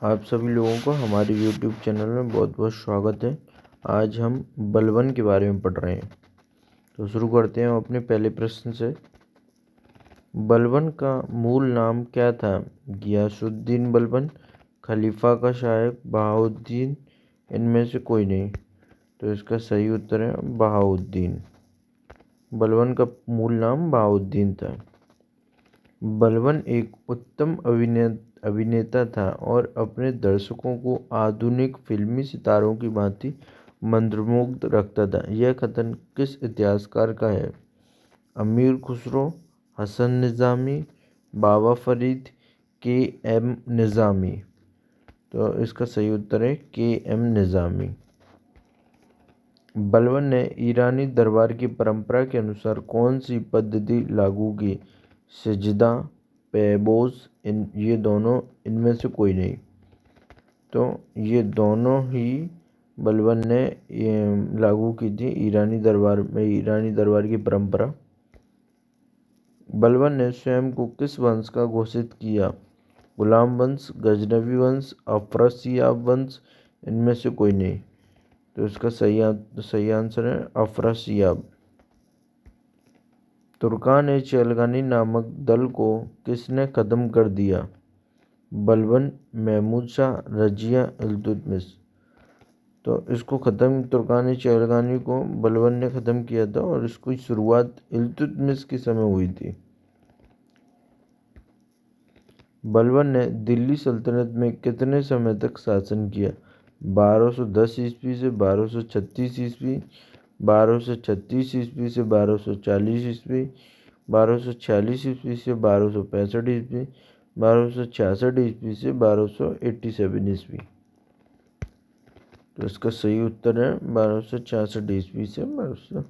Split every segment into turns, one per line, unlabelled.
आप सभी लोगों को हमारे YouTube चैनल में बहुत बहुत स्वागत है। आज हम बलबन के बारे में पढ़ रहे हैं। तो शुरू करते हैं अपने पहले प्रश्न से। बलबन का मूल नाम क्या था? गियासुद्दीन बलबन, खलीफा का शायक, बहाउद्दीन, इनमें से कोई नहीं। तो इसका सही उत्तर है बहाउद्दीन। बलबन का मूल नाम बहाउद्दीन था। बलबन एक उत्तम अभिनेता था और अपने दर्शकों को आधुनिक फिल्मी सितारों की भांति मंत्रमुग्ध रखता था। यह कथन किस इतिहासकार का है? अमीर खुसरो, हसन निज़ामी, बाबा फरीद, के एम निज़ामी। तो इसका सही उत्तर है के एम निज़ामी। बलबन ने ईरानी दरबार की परंपरा के अनुसार कौन सी पद्धति लागू की? सजदा, पैबोज, ये दोनों, इनमें से कोई नहीं। तो ये दोनों ही बलबन ने लागू की थी ईरानी दरबार की परंपरा। बलबन ने स्वयं को किस वंश का घोषित किया? गुलाम वंश, गजनवी वंश, अफरासियाब वंश, इनमें से कोई नहीं। तो इसका सही आंसर है अफरासियाब। तुर्कान-ए-चगताई नामक दल को किसने खत्म कर दिया? बलबन, महमूद शाह, रजिया, इल्तुतमिश। तो इसको तुर्कान-ए-चगताई को बलबन ने ख़त्म किया था और इसकी शुरुआत इल्तुतमिश के समय हुई थी। बलबन ने दिल्ली सल्तनत में कितने समय तक शासन किया? 1210 ईस्वी से 1236 ईस्वी, 1236 ईस्वी से 1240 ईस्वी, 1246 ईस्वी से 1265 ईस्वी, 1266 ईस्वी से 1287 ईस्वी। तो इसका सही उत्तर है 1266 ईस्वी से 1200।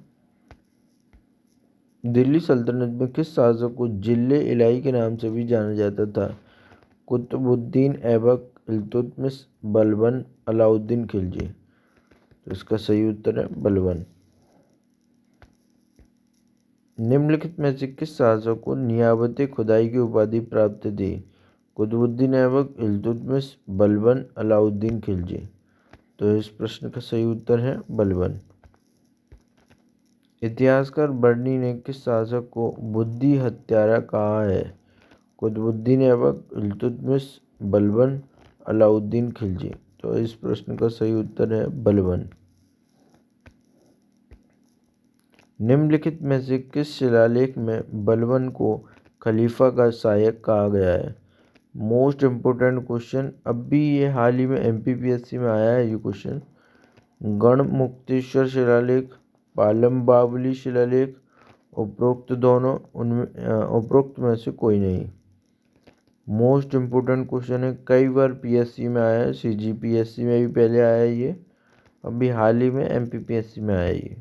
दिल्ली सल्तनत में किस शासक को जिले इलाही के नाम से भी जाना जाता था? कुतुबुद्दीन ऐबक, इल्तुतमिश, बलबन, अलाउद्दीन खिलजी। तो इसका सही उत्तर है बलबन। निम्नलिखित में से किस शासक को नियाबत खुदाई की उपाधि प्राप्त थी? कुतुबुद्दीन ऐबक, इल्तुतमिश, बलबन, अलाउद्दीन खिलजी। तो इस प्रश्न का सही उत्तर है बलबन। इतिहासकार बर्नी ने किस शासक को बुद्धि हत्यारा कहा है? कुतुबुद्दीन ऐबक, इल्तुतमिश, बलबन, अलाउद्दीन खिलजी। तो इस प्रश्न का सही उत्तर है बलबन। निम्नलिखित में से किस शिलालेख में बलबन को खलीफा का सहायक कहा गया है? मोस्ट इम्पोर्टेंट क्वेश्चन, अब भी ये हाल ही में MPPSC में आया है ये क्वेश्चन। गढ़मुक्तेश्वर शिलालेख, पालम बावली शिलालेख, उपरोक्त दोनों, उपरोक्त में से कोई नहीं। मोस्ट इम्पोर्टेंट क्वेश्चन है, कई बार PSC में आया है, CGPSC में भी पहले आया है ये, अभी हाल ही में MPPSC में आया है ये।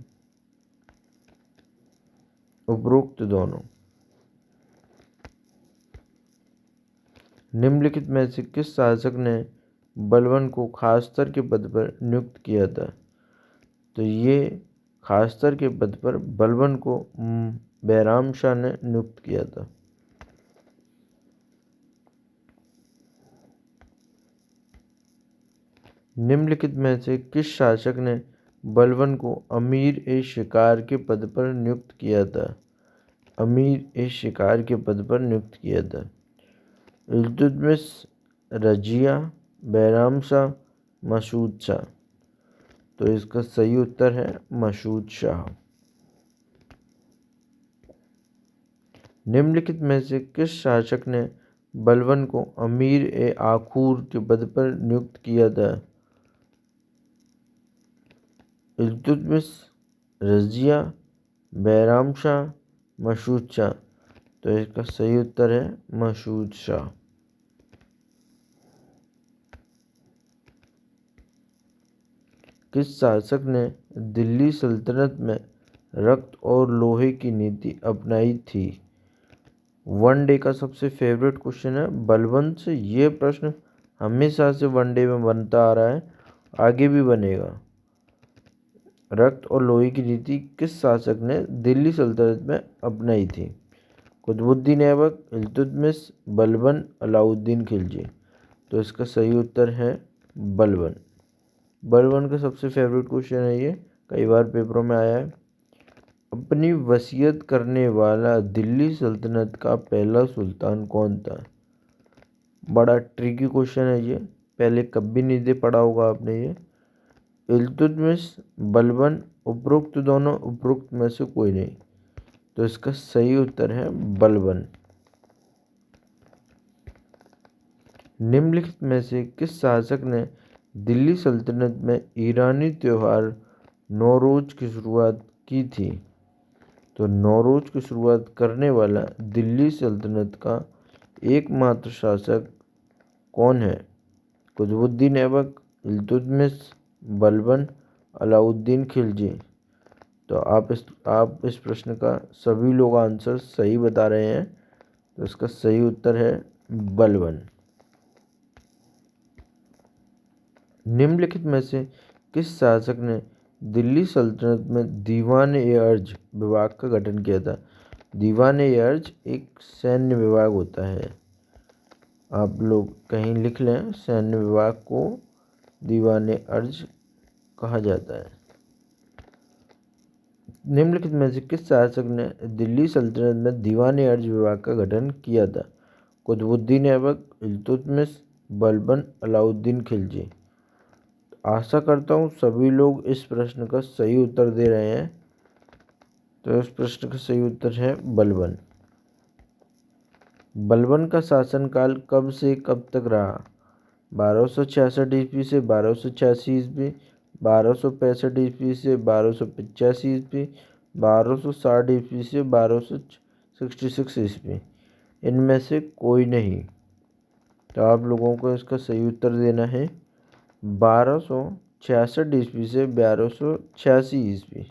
उपरोक्त दोनों। निम्नलिखित में से किस शासक ने बलबन को खासतर के पद पर नियुक्त किया था? तो ये खासतर के पद पर बलबन को बैराम शाह ने नियुक्त किया था। निम्नलिखित में से किस शासक ने बलबन को अमीर-ए-शिकार के पद पर नियुक्त किया था? अमीर-ए-शिकार के पद पर नियुक्त किया था। इल्तुतमिश, रजिया, बैराम शाह, मसूद शाह। तो इसका सही उत्तर है मसूद शाह। निम्नलिखित में से किस शासक ने बलबन को अमीर-ए-आखूर के पद पर नियुक्त किया था? इल्तुतमिश, रजिया, बैराम शाह, मसूद शाह। तो इसका सही उत्तर है मसूद शाह। किस शासक ने दिल्ली सल्तनत में रक्त और लोहे की नीति अपनाई थी? वनडे का सबसे फेवरेट क्वेश्चन है बलबन से। ये प्रश्न हमेशा से वनडे में बनता आ रहा है, आगे भी बनेगा। रक्त और लोहे की नीति किस शासक ने दिल्ली सल्तनत में अपनाई थी? कुतुबुद्दीन ऐबक, इल्तुतमिश, बलबन, अलाउद्दीन खिलजी। तो इसका सही उत्तर है बलबन। बलबन का सबसे फेवरेट क्वेश्चन है ये, कई बार पेपरों में आया है। अपनी वसीयत करने वाला दिल्ली सल्तनत का पहला सुल्तान कौन था? बड़ा ट्रिकी क्वेश्चन है ये, पहले कभी नहीं दे पढ़ा होगा आपने ये। इल्तुतमिश, बलबन, उपरोक्त दोनों, उपरोक्त में से कोई नहीं। तो इसका सही उत्तर है बलबन। निम्नलिखित में से किस शासक ने दिल्ली सल्तनत में ईरानी त्योहार नौरोज की शुरुआत की थी? तो नौरोज की शुरुआत करने वाला दिल्ली सल्तनत का एकमात्र शासक कौन है? कुतुबुद्दीन ऐबक, इल्तुतमिश, बलबन, अलाउद्दीन खिलजी। तो आप इस प्रश्न का सभी लोग आंसर सही बता रहे हैं, तो इसका सही उत्तर है बलबन। निम्नलिखित में से किस शासक ने दिल्ली सल्तनत में दीवान-ए-अर्ज विभाग का गठन किया था? दीवान-ए-अर्ज एक सैन्य विभाग होता है, आप लोग कहीं लिख लें, सैन्य विभाग को दीवान-ए-अर्ज कहा जाता है। निम्नलिखित में से किस शासक ने दिल्ली सल्तनत में दीवान-ए-अर्ज विभाग का गठन किया था? कुतुबुद्दीन ऐबक, इल्तुतमिश, बलबन, अलाउद्दीन खिलजी। आशा करता हूँ सभी लोग इस प्रश्न का सही उत्तर दे रहे हैं, तो इस प्रश्न का सही उत्तर है बलबन। बलबन का शासनकाल कब से कब तक रहा? 1266 ईस्वी से 1286 ईस्वी, 1265 ईस्वी से 1285 ईस्वी, 1260 ईस्वी से 1266 ईस्वी। इनमें से कोई नहीं। तो आप लोगों को इसका सही उत्तर देना है 1266 ईस्वी से 1286 ईस्वी।